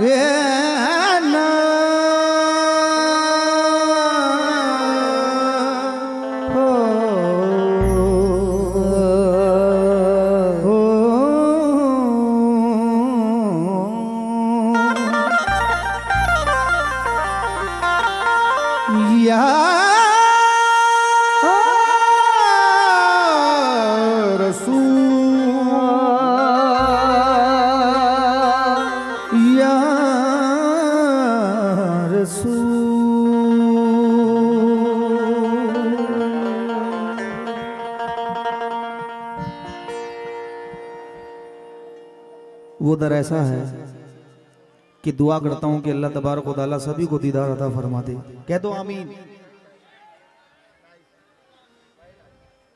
ना हो या वो दर ऐसा है कि दुआ करता हूं कि अल्लाह तबारक व तआला सभी को दीदार अता फरमा दे। कह दो आमीन।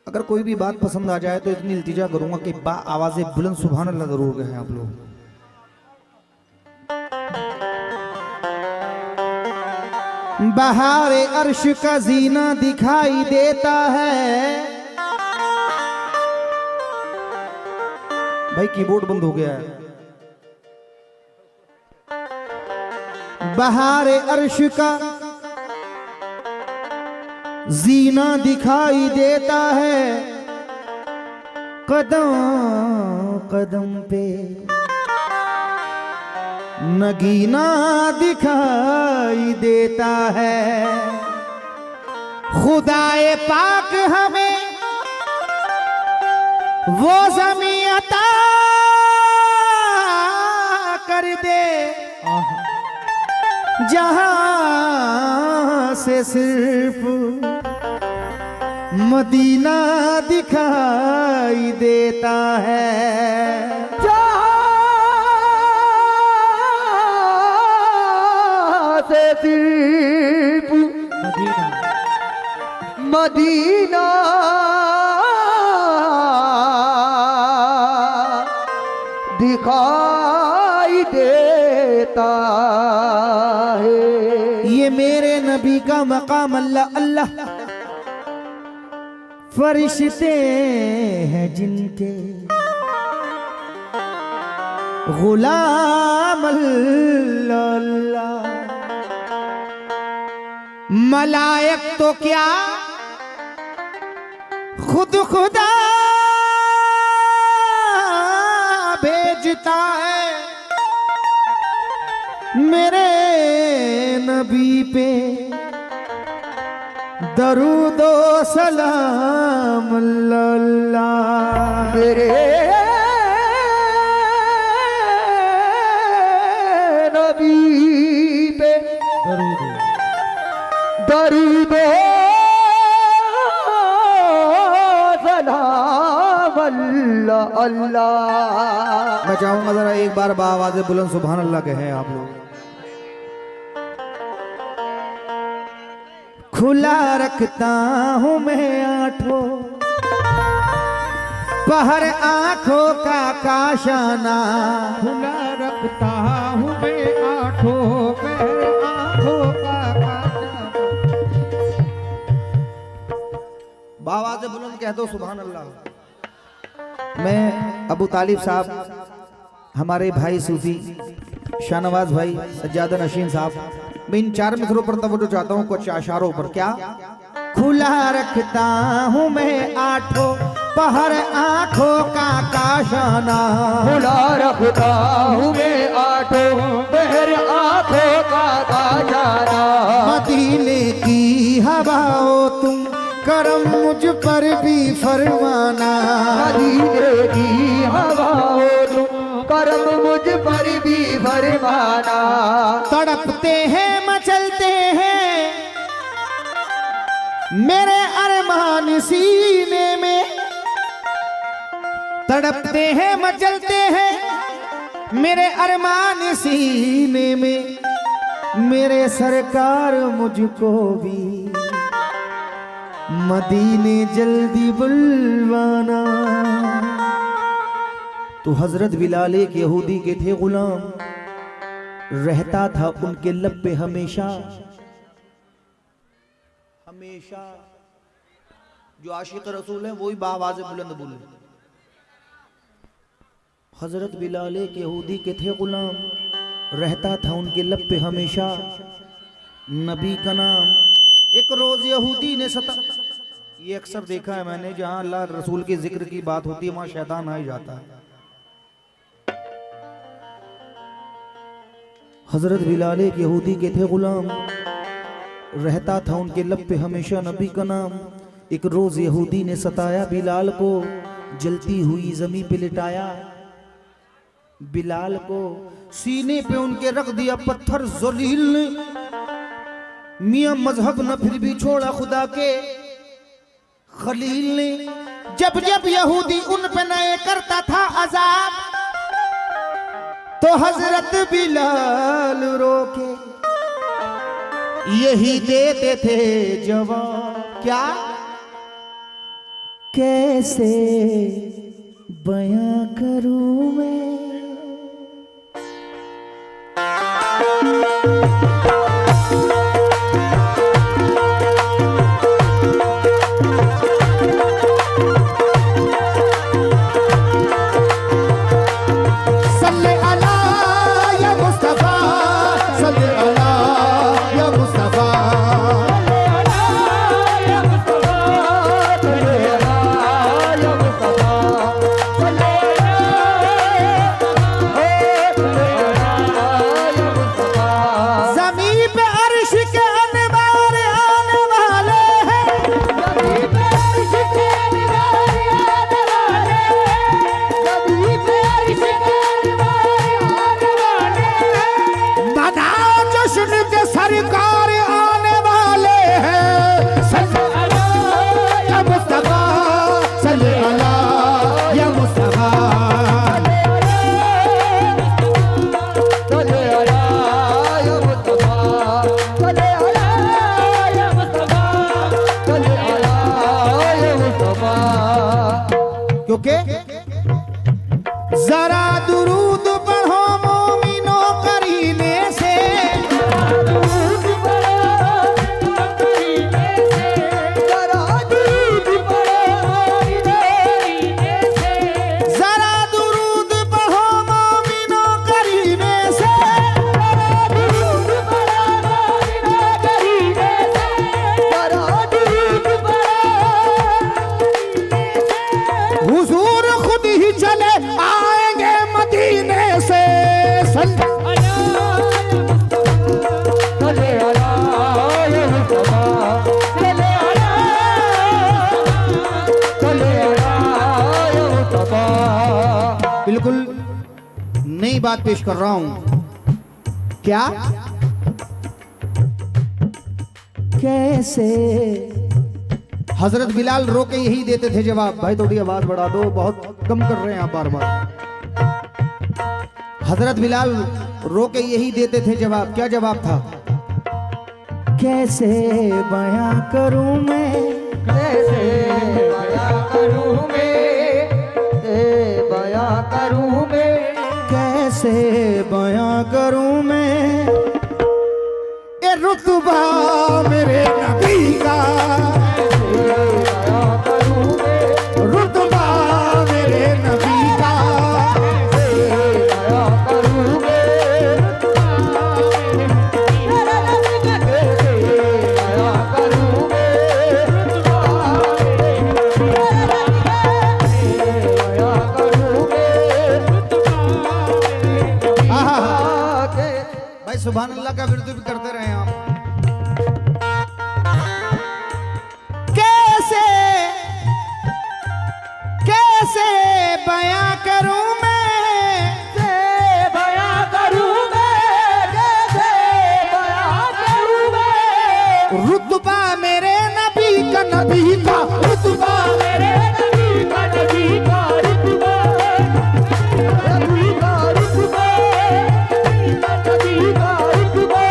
अगर कोई भी बात पसंद आ जाए तो इतनी इल्तिजा करूंगा कि बा आवाज़े बुलंद सुभान अल्लाह जरूर कहें आप लोग। बहारे अर्श का जीना दिखाई देता है। भाई कीबोर्ड बंद हो गया है। बहारे अर्श का जीना दिखाई देता है, कदम कदम पे नगीना दिखाई देता है। खुदाए पाक हमें वो ज़मीं अता कर दे जहां से सिर्फ मदीना दिखाई देता है। जहां से सिर्फ मदीना दिखाई देता है। ये मेरे नबी का मकाम अल्लाह अल्लाह फरिश्ते हैं जिनके गुलाम अल्लाह। मलायक तो क्या खुद खुदा भेजता है मेरे नबी पे दरूदो सलाम अल्लाह। मेरे नबी पे दरूदो सलाम अल्लाह अल्लाह। मैं चाहूंगा जरा एक बार बाआवाज़े बुलंद सुभान अल्लाह कहें आप लोग। खुला रखता हूँ मैं आठों पहर आंखों का काशाना। खुला रखता हूँ मैं आठों पहर आंखों का काशाना। बाआवाज़े बुलंद कह दो सुभान अल्लाह। मैं अबू तालिब साहब, हमारे भाई सूफी शाहनवाज भाई, सज्जादा नशीन साहब, मैं इन चार मिसरों पर तवज्जो चाहता हूँ कुछ अशारों पर। क्या? खुला रखता हूँ मैं आठों पहर आंखों का काशाना। खुला रखता हूँ मैं आठों पहर आंखों का काशाना। मदीने की हवाओ तुम करम मुझ पर भी फरमाना। मदीने की हवाओ तुम करम मुझ पर भी फरमाना। तड़पते हैं मचलते हैं मेरे अरमान सीने में। तड़पते हैं मचलते हैं मेरे अरमान सीने में। मेरे सरकार मुझको भी मदीने जल्दी बुलवाना। तो हजरत बिलाल एक यहूदी के थे गुलाम, रहता था उनके लब पे हमेशा हमेशा। जो आशिक रसूल है वही बाआवाज़े बुलंद बोले। हजरत बिलाल एक यहूदी के थे गुलाम, रहता था उनके लब पे हमेशा नबी का नाम। एक रोज यहूदी ने ये अक्सर देखा है मैंने, जहां अल्लाह रसूल के जिक्र की बात होती है वहां शैतान आ ही जाता है। हजरत बिलाल एक यहूदी के थे गुलाम, रहता था उनके लब पे हमेशा नबी का नाम। एक रोज यहूदी ने सताया बिलाल को, जलती हुई जमीन पे लिटाया बिलाल को, सीने पे उनके रख दिया पत्थर जलील ने। मियां मजहब न फिर भी छोड़ा खुदा के खलील ने। जब जब यहूदी उन पे नए करता था अजाब, तो हजरत बिलाल रोके यही देते थे जवाब। क्या कैसे बयां करूं मैं, क्योंकि जरा दुरूद पढ़ो मोमिनो करीने से, जरा दुरूद पढ़ो मोमिनो करीने से, हुजूर खुद ही चले आएंगे मदीने से। बिल्कुल नई बात पेश कर रहा हूं। क्या कैसे हजरत बिलाल रो के यही देते थे जवाब। भाई थोड़ी आवाज बढ़ा दो, बहुत कम कर रहे हैं आप बार बार। हजरत बिलाल रो के यही देते थे जवाब। क्या जवाब था? कैसे बयां करूं मैं, कैसे बयां करूं मैं, बयां करूं मैं, कैसे बयां करूं मैं ये रुतबा मेरे नबी का, रुतबा मेरे नबी का। भाई सुभान अल्लाह का विर्द भी करते रहे आप। कैसे कैसे बयां करूं मैं, कैसे बयां करूं मैं, कैसे बयां करूं मैं रुतबा मेरे नबी का, नबी का रुतबा मेरे नबी का, नबी का रुतबा, नबी का रुतबा, नबी का रुतबा,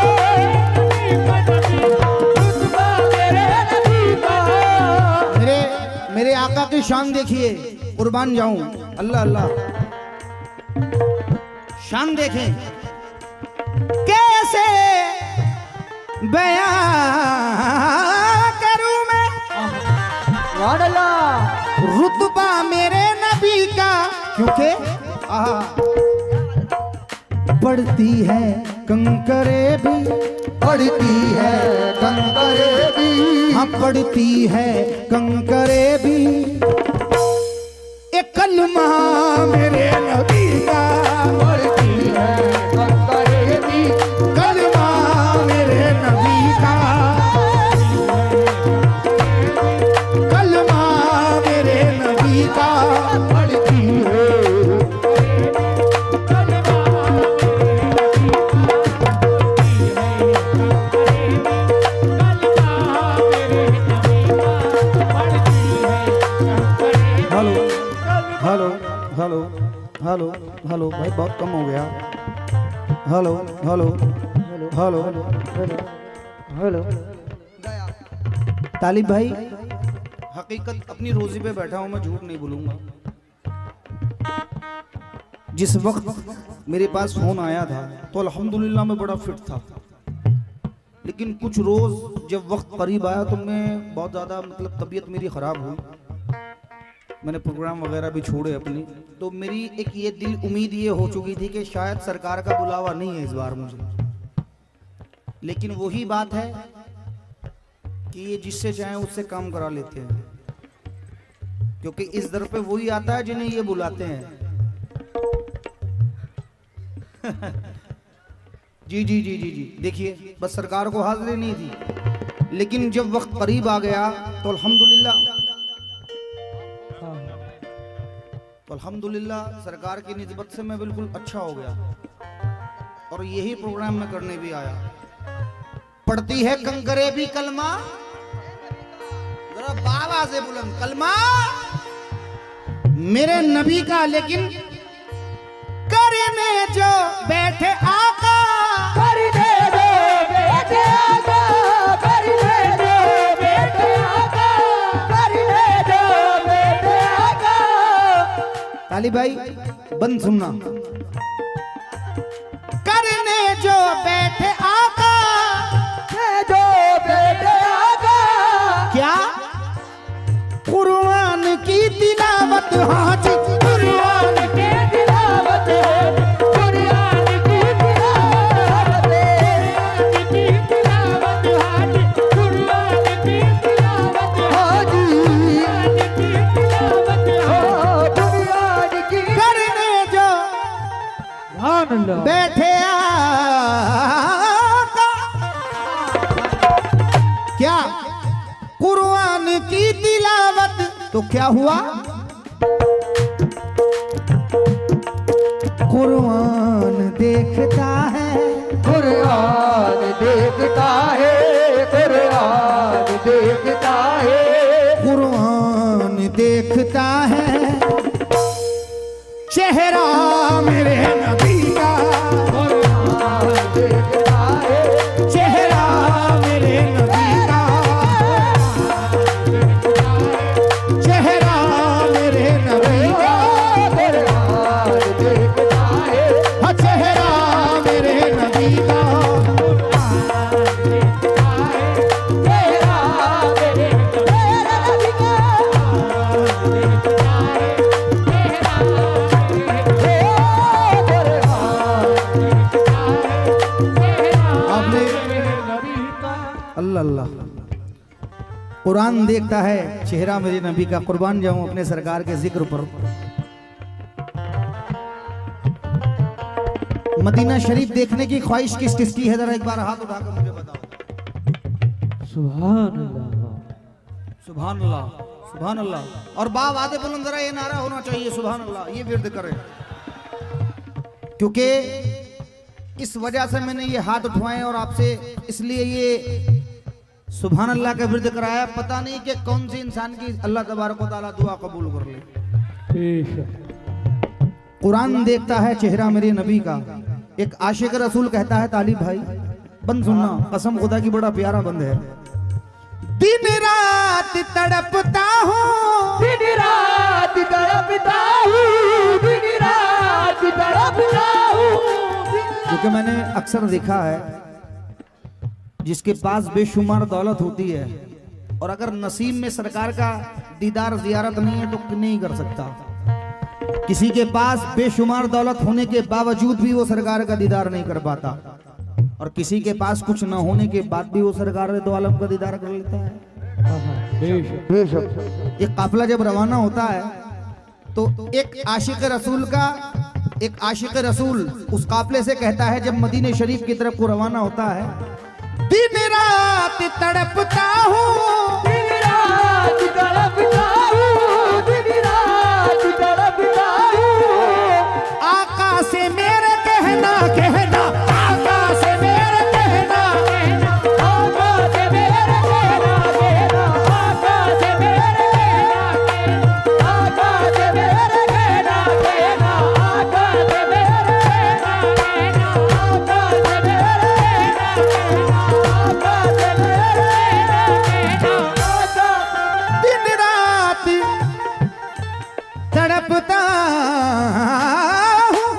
रुतबा मेरे नबी का। मेरे आका की शान देखिए, कुर्बान जाऊं। अल्लाह अल्लाह, शान देखें। कैसे बयां करूं मैं रुतबा मेरे नबी का, क्योंकि पड़ती है कंकरे भी, पड़ती है कंकरे भी, हाँ पड़ती है कंकरे भी, एक कलमा मेरे नबी का, पड़ती है कंकरे भी, कलमा मेरे नबी का, कलमा मेरे नबी का, पड़ती है हेलो हेलो हेलो हेलो भाई बहुत कम हो गया। हेलो हेलो हेलो हेलो तालिब भाई, हकीकत अपनी रोजी पे बैठा हूं, मैं झूठ नहीं बोलूंगा। जिस वक्त मेरे पास फोन आया था तो अल्हम्दुलिल्लाह मैं बड़ा फिट था, लेकिन कुछ रोज जब वक्त करीब आया तो मैं बहुत ज़्यादा मतलब तबीयत मेरी ख़राब हुई, मैंने प्रोग्राम वगैरह भी छोड़े अपनी। तो मेरी एक ये दिल उम्मीद ये हो चुकी थी कि शायद सरकार का बुलावा नहीं है इस बार मुझे, लेकिन वही बात है कि ये जिससे चाहे उससे काम करा लेते हैं, क्योंकि इस दर पे वही आता है जिन्हें ये बुलाते हैं। जी जी जी जी जी देखिए, बस सरकार को हाजिरी नहीं थी, लेकिन जब वक्त करीब आ गया तो अल्हम्दुलिल्लाह सरकार की निस्बत से मैं बिल्कुल अच्छा हो गया, और यही प्रोग्राम मैं करने भी आया। पढ़ती है कंकरे भी कलमा, जरा बाबा से बुलंद, कलमा मेरे नबी का, लेकिन करने जो बैठे आका, करने दो बेटे आका, करने दो बेटे आका, करने दो बेटे आका। ताली भाई बंद सुनना। करने जो बैठे आका, दो बेटे आका, क्या कुरान की तिलावत, हाँ जी कुरान की तिलावत है, कुरान की तिलावत है, की तिलावत हाजी, कुरान की तिलावत हाजी, की तिलावत हो, कुरान की करने जो बैठे आका, क्या कुरान की तिलावत, तो क्या हुआ कुरान देखता है, कुरान देखता है, कुरान देखता है, कुरान देखता है, चेहरा मेरे नबी का, कुरान देखता है, चेहरा मेरे नबी का, चेहरा मेरे नबी का, कुरान देखता है, हाँ चेहरा मेरे नबी का, तेरा मेरे नबी का, आपने अल्लाह अल्लाह, कुरान देखता है चेहरा मेरे नबी का। कुर्बान जाऊं अपने सरकार के जिक्र पर। मदीना शरीफ देखने की ख्वाहिश किस किसकी है, जरा एक बार हाथ उठाकर मुझे बताओ। सुभान अल्लाह, सुभान अल्लाह, सुभान अल्लाह। और बाप आधे बुलंद जरा ये नारा होना चाहिए सुभान अल्लाह, ये विर्द करें, क्योंकि इस वजह से मैंने ये हाथ उठवाए और आपसे इसलिए ये सुभान अल्लाह का विर्द कराया। पता नहीं कि कौन सी इंसान की अल्लाह तबारक व तआला दुआ कबूल कर ले। कुरान देखता है चेहरा मेरे नबी का। एक आशिक रसूल कहता है, तालिब भाई बंद सुनना, कसम खुदा की बड़ा प्यारा बंद है। दिन रात तड़पता हूँ, दिन रात तड़पता हूँ, दिन रात तड़पता हूँ, क्योंकि मैंने अक्सर देखा है जिसके पास बेशुमार दौलत होती है और अगर नसीब में सरकार का दीदार जियारत नहीं है तो नहीं कर सकता। किसी के पास बेशुमार दौलत होने के बावजूद भी वो सरकार का दीदार नहीं कर पाता, और किसी के पास कुछ न होने के बाद भी वो सरकार दो आलम का दीदार कर लेता है। एक काफिला जब रवाना होता है तो एक आशिक रसूल उस काफिले से कहता है, जब मदीने शरीफ की तरफ को रवाना होता है, दिन रात तड़पता हूँ, दिन रात तड़पता हूँ, दिन रात तड़पता हूँ। आका से मेरे कहना कहना, आका से मेरे कहना कहना, आका से मेरे कहना कहना, आका से मेरे कहना कहना, आका से मेरे कहना कहना, आका से मेरे कहना कहना, आका से मेरे कहना कहना, आका से मेरे कहना कहना। दिन रात तड़पता हूँ,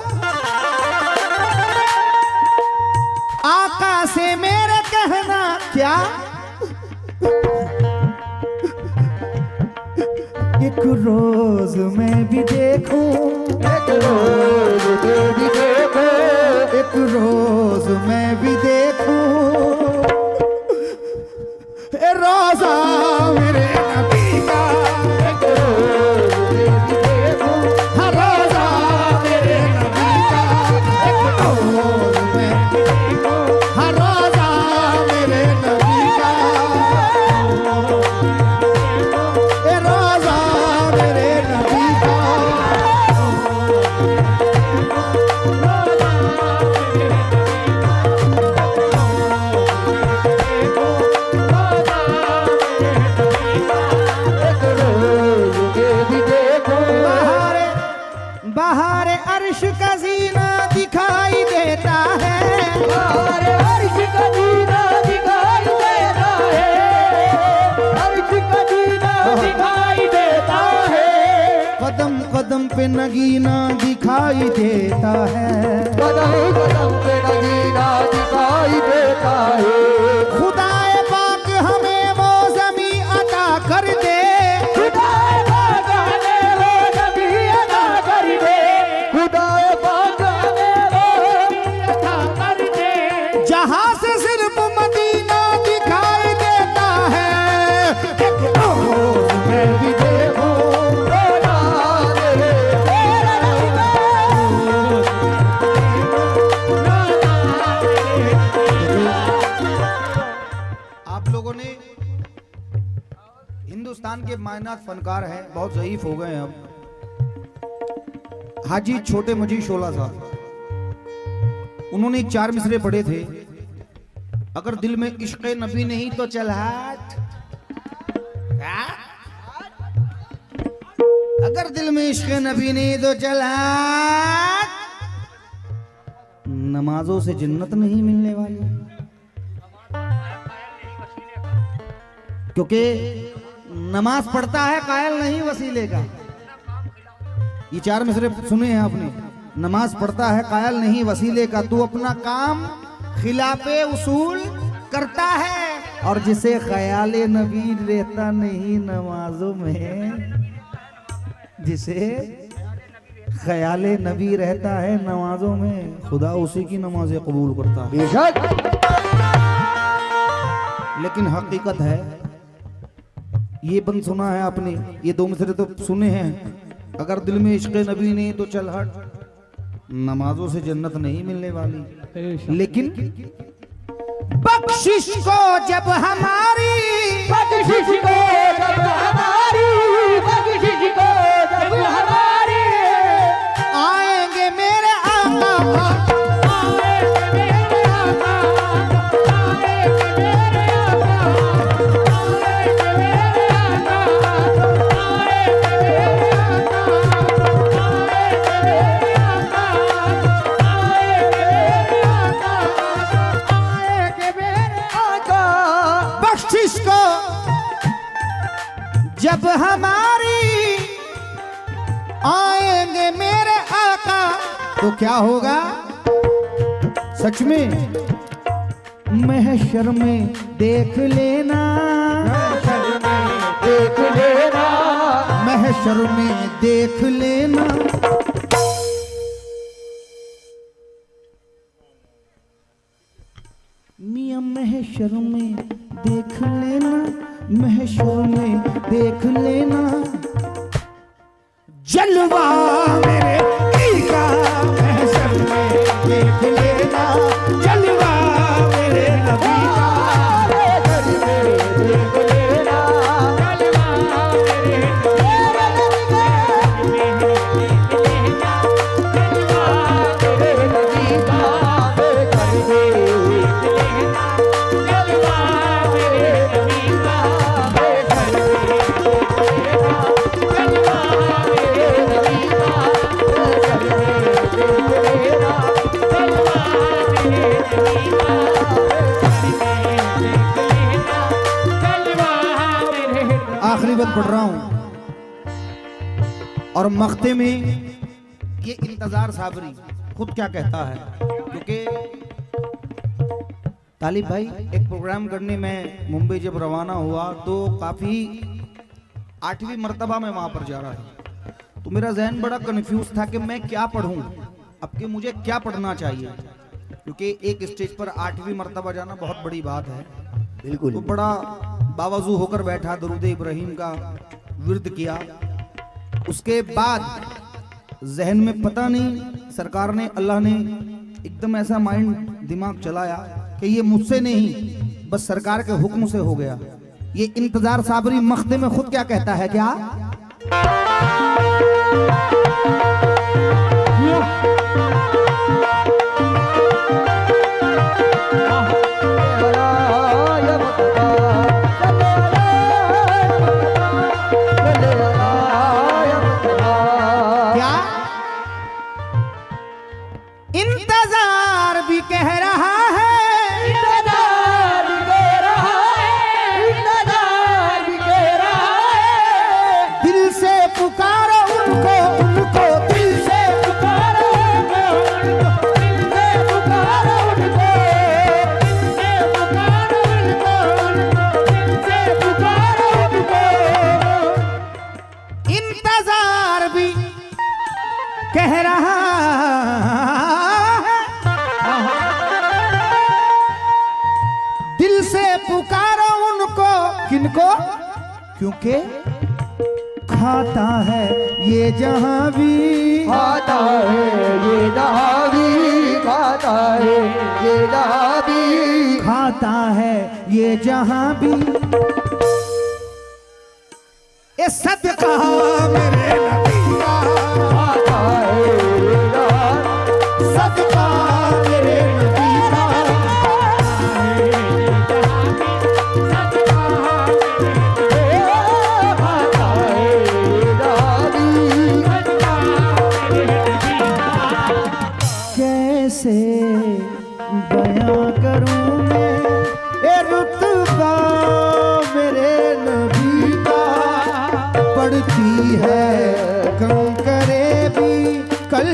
आका से मेरे कहना क्या, एक रोज मैं भी देखूं, एक रोज तेरी देखो, एक रोज मैं भी देखूं, ए रोजा मेरे नबी का, एक रोज तेरी देखो, हर रोजा मेरे नबी का, एक रोज मैं भी देखूं, हर रोजा मेरे नबी का, ए रोजा मेरे नबी का। एक रोज तेरी देखो, बाहर अर्श का जीना दिखाई देता है, बाहर अर्श का जीना दिखाई देता है, अर्श का जीना दिखाई देता है, कदम कदम पे नगीना दिखाई देता है, कदम कदम पे नगीना दिखाई देता है। खुदाए पाक हमें वो ज़मी अता कर दे, खुदाए पाक हमें वो नबी अता कर दे, खुदाए पाक हमें वो नबी अता कर दे, जहां से सिर्फ मदीना दिखाई देता है। एक रोज मैं भी देखूं, रोना मेरे मेरा नबी आप लोगों ने हिंदुस्तान के मायनात फनकार हैं, बहुत ज़ईफ हो गए हैं अब। हाजी छोटे मजी शोला साहब, उन्होंने एक 4 मिसरे पढ़े थे, अगर दिल में इश्क नबी नहीं तो चल हाथ, अगर दिल में इश्क नबी नहीं तो चल हाथ, नमाजों से जन्नत नहीं मिलने वाली, क्योंकि नमाज पढ़ता है कायल नहीं वसीले का। ये 4 मिसरे सुने हैं आपने, नमाज पढ़ता है कायल नहीं वसीले का, तू अपना काम खिलाफे उसूल करता है, और जिसे ख्याले नबी रहता नहीं नमाजों में, जिसे ख्याले नबी रहता है नमाजों में, खुदा उसी की नमाजें कबूल करता है। बेशक लेकिन हकीकत है, ये बंद सुना है आपने, ये 2 मिसरे तो सुने हैं, अगर दिल में इश्क नबी नहीं तो चल हट, नमाजों से जन्नत नहीं मिलने वाली। लेकिन बख्शिश को जब हमारी, बख्शिश को जब हमारी, बख्शिश को जब हमारी, आएंगे मेरे आका, आएंगे मेरे आका, आएंगे मेरे आका, आएंगे मेरे आका, आएंगे मेरे आका, आएंगे मेरे आका, आएंगे मेरे आका, आएंगे मेरे आका। बख्शिश को जब हमारी, आएंगे मेरे आका, तो क्या होगा सच में, महशर में देख लेना, महशर में देख लेना, महशर में देख लेना, महशर में देख लेना, महशर में देख लेना जलवा मेरे पीर का, महशर में देख लेना जलवा मेरे नबी का। आखिरी बात पढ़ रहा हूं और मख्ते में ये इंतजार साबरी खुद क्या कहता है, क्योंकि तालिब भाई एक प्रोग्राम करने में मुंबई जब रवाना हुआ तो काफी 8वीं मर्तबा में वहां पर जा रहा था, तो मेरा जहन बड़ा कंफ्यूज था कि मैं क्या पढ़ूं, अब कि मुझे क्या पढ़ना चाहिए, क्योंकि एक स्टेज पर 8वीं मर्तबा जाना बहुत बड़ी बात है। बिल्कुल। तो बड़ा बावजू होकर बैठा, दरूद इब्राहिम का विर्द किया। उसके बाद जहन में पता नहीं सरकार ने, अल्लाह ने एकदम ऐसा माइंड दिमाग चलाया कि ये मुझसे नहीं बस सरकार के हुक्म से हो गया। ये इंतजार साबरी मख्ते में खुद क्या कहता है, क्या इंतजार भी कह रहा है, इंतजार भी कह रहा है, इंतजार भी कह रहा है। दिल से पुकारो उनको, उनको दिल से पुकारो उनको, दिल से पुकारो उनको, दिल से पुकारो उनको, दिल से पुकारो उनको। इंतजार भी कह रहा पुकारो उनको, किनको, क्योंकि खाता है ये जहां भी, खाता है ये जहां भी, खाता है ये जहां भी, खाता है ये जहां भी। ए सदका मेरे नबी का, खाता है ये जहां, सदका मेरे नबी का। कैसे बयां करूं मैं ए रुतबा मेरे नबी का, पड़ती है कम करे भी कल